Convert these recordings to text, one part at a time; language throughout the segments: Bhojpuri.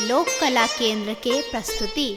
लोक कला केंद्र के प्रस्तुति।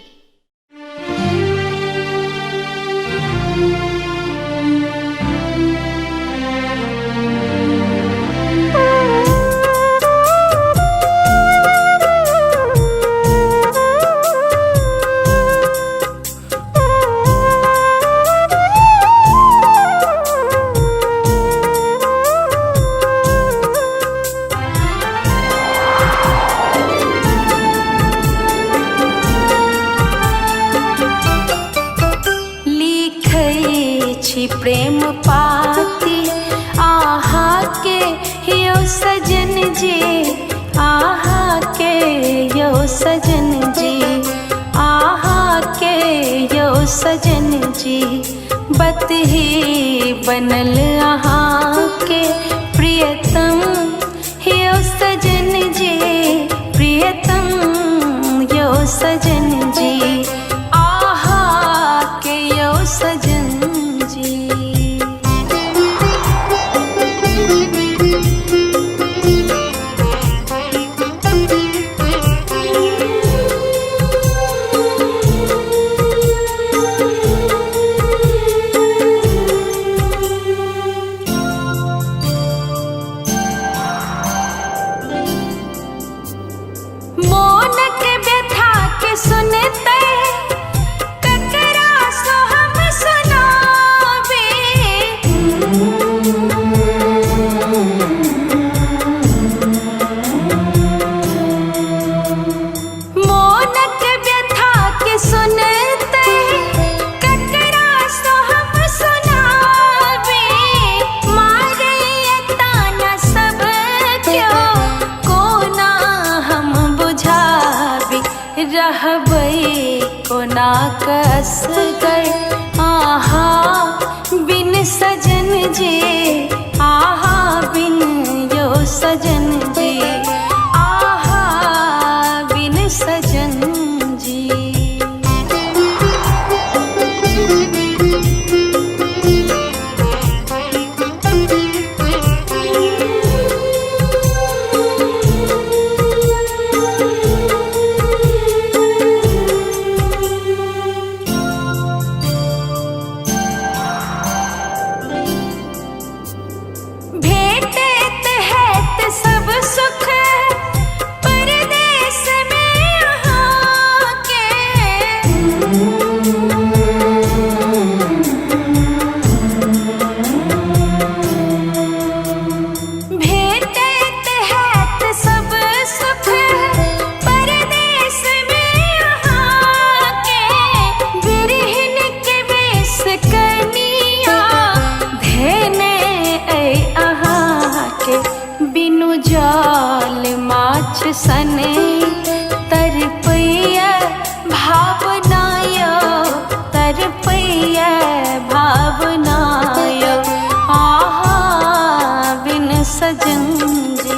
प्रेम पाती आहा के यो सजन जी, आहा के यो सजन जी, आहा के यो सजन जी। बत ही बनल आहा के प्रियतम यो सजन जी, प्रियतम यो सजन जी, आहा के यो सजन जी। रहबै कोना कस गए आहा बिन सजन जी, आहा बिन यो सजन जी, आहा बिन सजन जी। जाल माछ सने तरपैया भावनायो, तरपैया भावनायो, आहा बिन सजन जी।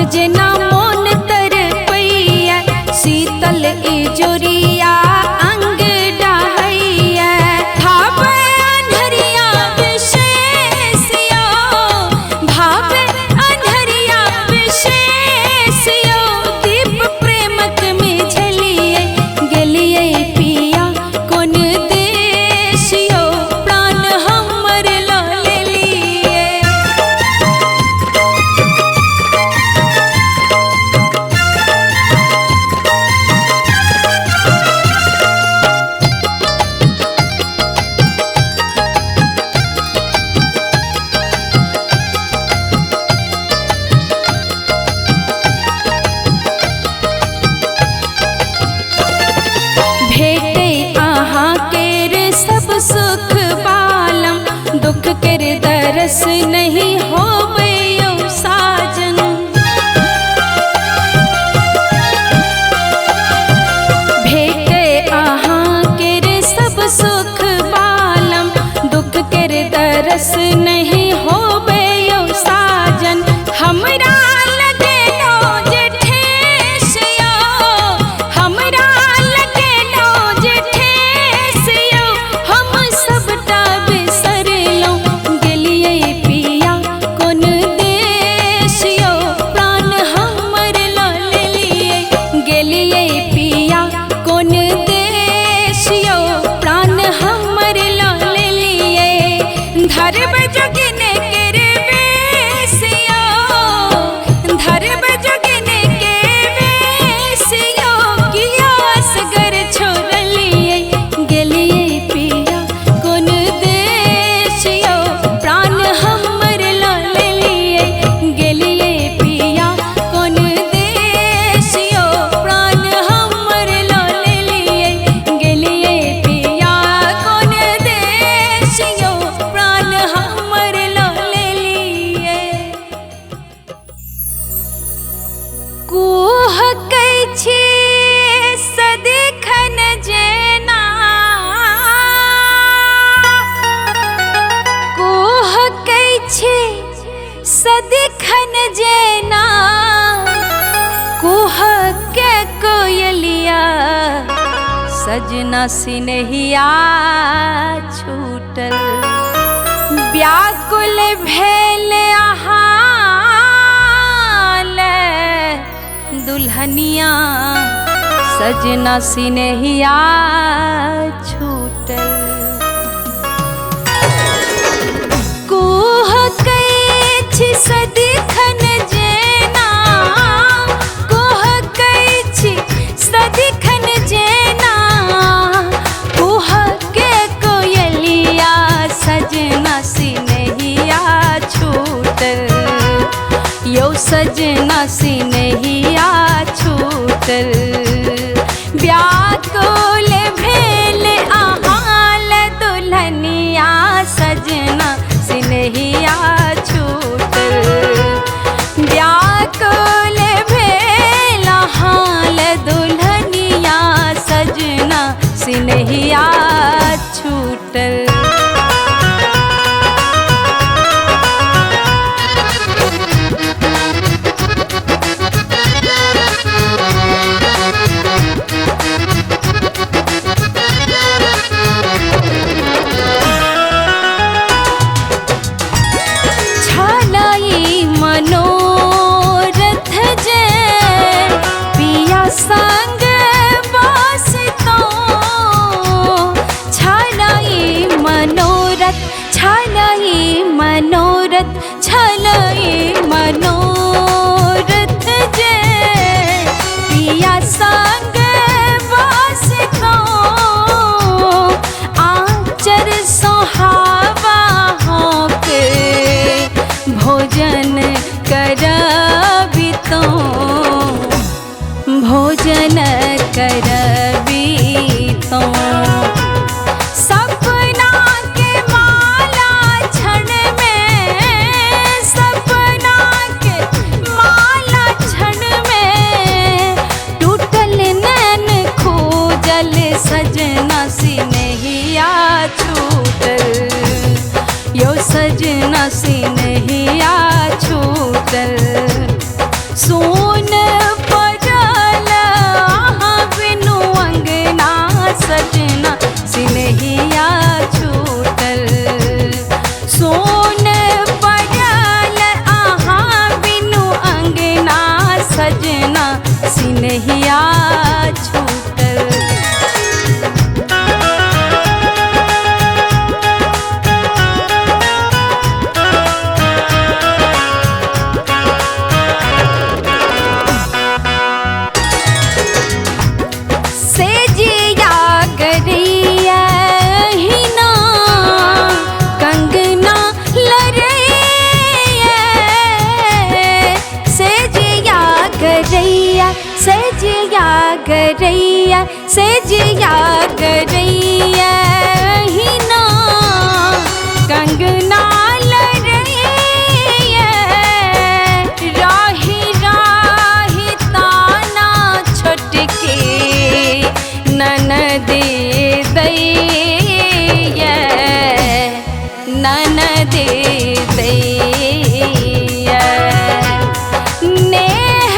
सजना मोन तर पैया शीतल इजोरिया अंग डहैया भावे अन्हरिया विशेषियो भावे अन्हरिया विशेषियो दीप प्रेमक में झलिए गेलिए पिया कोन देशियो प्राण हमर ला लेलिए। भेटे आहाँ केर सब सुख बालम दुख केर दरस नहीं होवे यो साजन। भेटे आहाँ केर सब सुख बालम दुख केर दरस नहीं होवे यो साजन। हमरा लगेलो जे ठेसियो हमरा लगेलो जे ठेसियो हम सबटा बिसरलो गेलिए पिया कोन देशियो प्राण हमर ला लेलिए गेलिए पिया कोन देशियो प्राण हमर ला लेलिए। धरब जोगिने केर वेसियो धरब जोगिने के वेसियो किया असगर छोड़लिए गेलिए पिया कोन देशियो प्राण हमर ला लेलिए गेलिए पिया कोन देशियो प्राण हमर ला लेलिए गेलिए पिया कोन देशियो प्राण हमर ला लेलिए। कुह कै छी सदिखन जेना कुह कै छी सदिखन जेना कुह के कोयलिया सजना सिनहिया छूटल व्याकुल भेल आहाँ दुल्हनिया सजना सिनहिया छूटल। कुह कै छी सदिखन जेना कुह कै छी सदिखन जेना कुह के कोयलिया सजना सिनहिया छूटल यो सजना सिनहिया छूटल। व्याकुल भेल आहाल दुल्हनिया सजना सिनहिया छूटल व्याकुल भेल आहाल दुल्हनिया सजना सिनहिया छूटल। छालाई मनोरथ जे पिया संग वासितो छालाई मनोरथ छालाई मनोरथ छालाई मनोरथ जे पिया संग वासितो आचर सोहावा होके भोजन करबी तो भोजन करबी तो सपना के माला क्षण में सपना के माला क्षण में टूटल नैन खोजल सजना सिनहिया छूटल यो सजना सिनहिया छूटल। सोन पड़ल बिनु अंगना सजना सिनहिया छूटल। सोन पड़ल बिनु अंगना सजना सिनहिया छूटल। सेजिया गरिया हिना कंगना लरैया। सेजिया गरैया सेजिया गरैया सेजिया गरैया हिना कंगना लरैया। राही राही ताना छोटके ननद दैया ननद दैया। नेह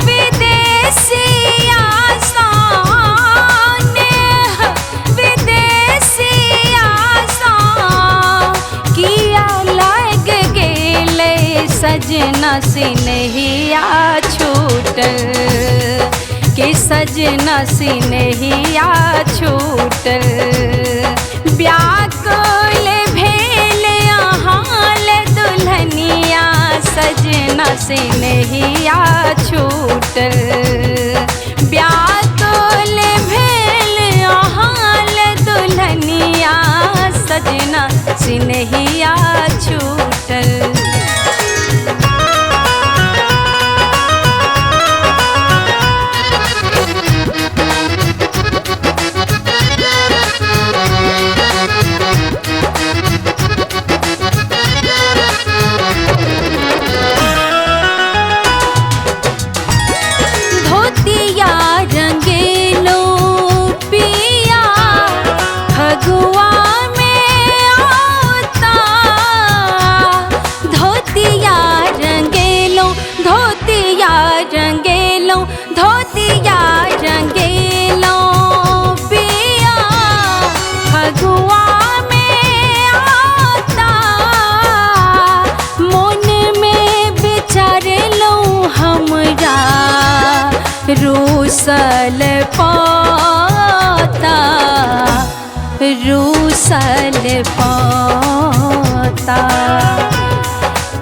विदेशिया सा नेह विदेशिया सा किया लग गेले सजना सिनहिया छूटल। के सजना सिनहिया छूटल। व्याकुल भेल हाल दुल्हनिया सजना सिनहिया छूटल। व्याकुल भेल हाल दुल्हनिया सजना सिनहिया छूटल। धोतिया रंगेलो पिया फगुआ में आता। धोतिया रंगेलो धोतिया रंगेलो धोतिया रंगेलो पिया फगुआ में आता। मन में विचार लो हमरा रूसल पाता रूसल पाता।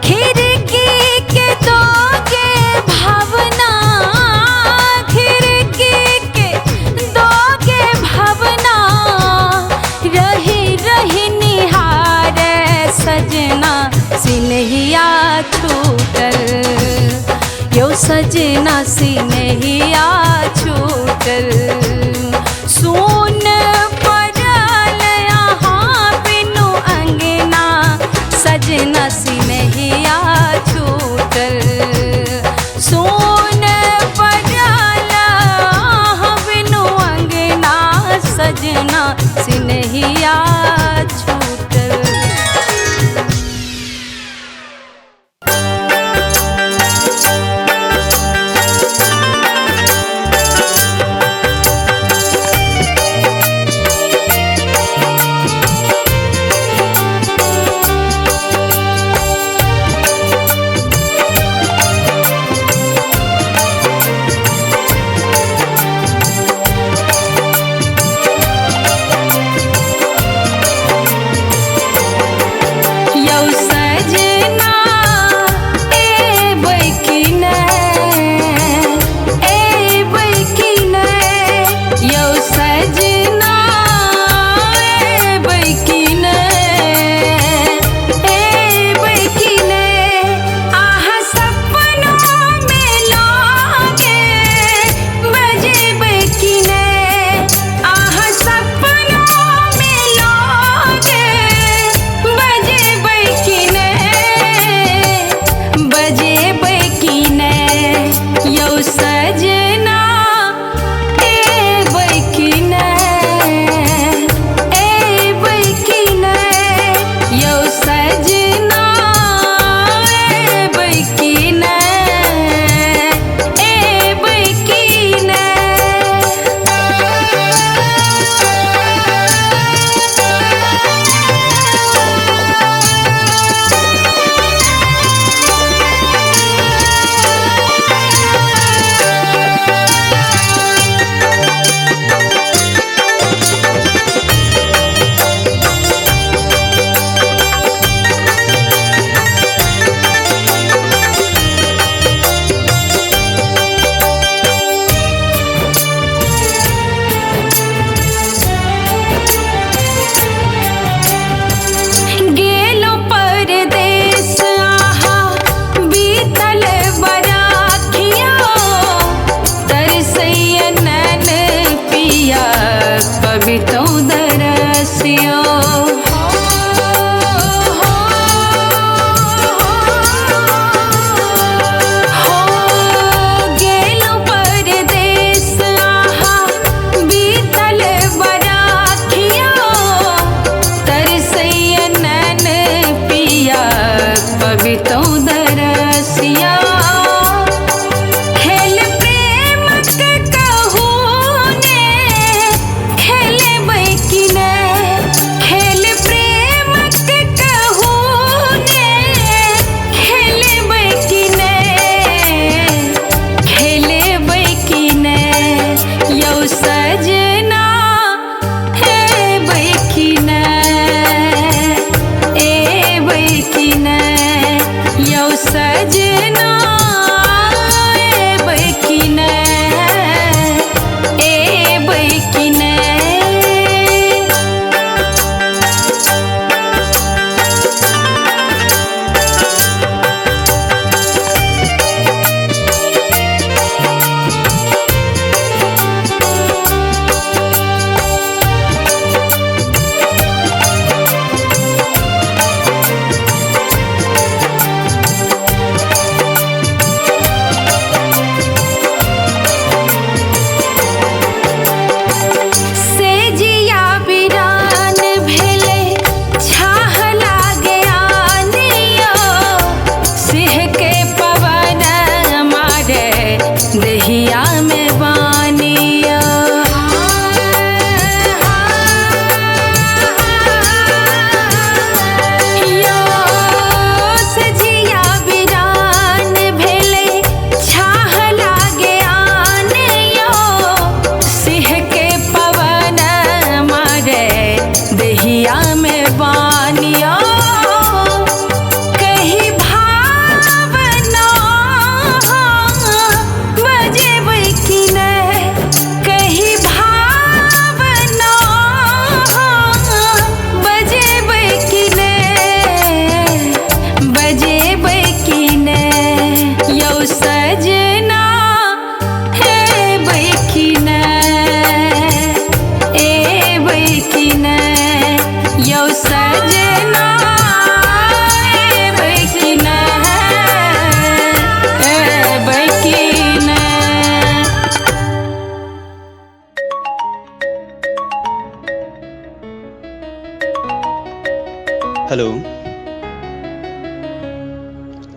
खिड़की के दोगे भावना खिड़की के दोगे भावना। रही रही निहार सजना सिनहिया छूटल। यो सजना सिनहिया छूटल। सोन पड़ल बिनु अंगना सजना सिनहिया छूटल। सोन पड़ल बिनु अंगना सजना सिनहिया छूटल।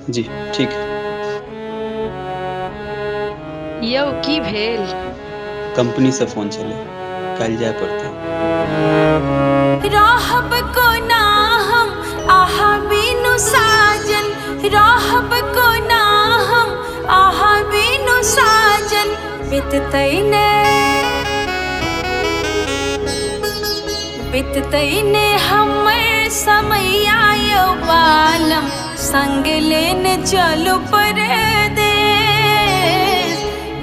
जी ठीक है। यौ की भेल? कंपनी से फोन चले, कल जाए पड़ता। राहब को ना हम आहा बिनु साजन, राहब को ना हम आहा बिनु साजन, बिततैने हमर समैया यौ बालम, संग लेने चलो परदेस।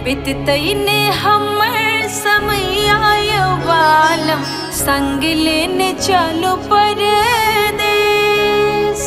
बिततैने हमर समैया यौ बालम, संग लेने चलो परदेस।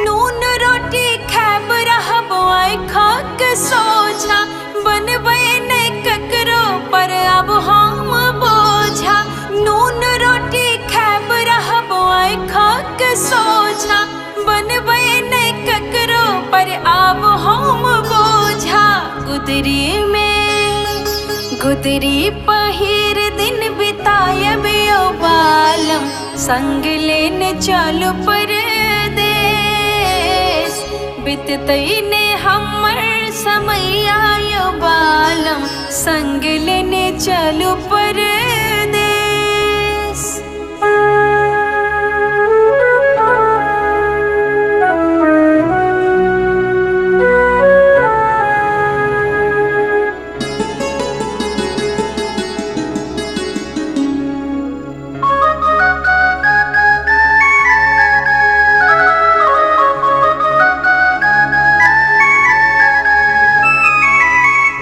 नून रोटी खैब रहब आँखा के सोझा, बनबै नहीं ककरो पर अब हम बोझा। नून रोटी खैब रहब आँखा के सोझा, बनबै नहीं ककरो पर अब हम बोझा। गुदरी पहिर दिन बितायब यौ बालम, संग लेने चलो परदेस। बिततैने हमर समैया यौ बालम, संग लेने चलो परदेस।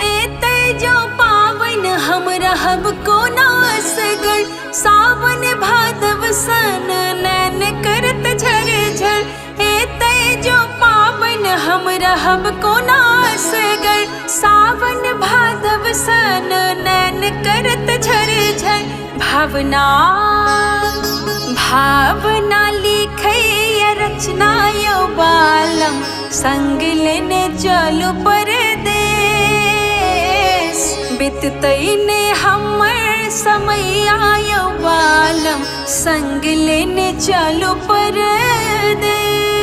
एते जो पावन हम रहब कोना असगर, सावन भादव सन नैन करत झरझर। एते जो पावन हम रहब कोना असगर, सावन भादव सन नैन करत झरझर। भावना लिखे रचना यौ बालम, संग लेने चलो परदेस। बिततैने हमर समैया यौ बालम, संग लेने चलो परदेस।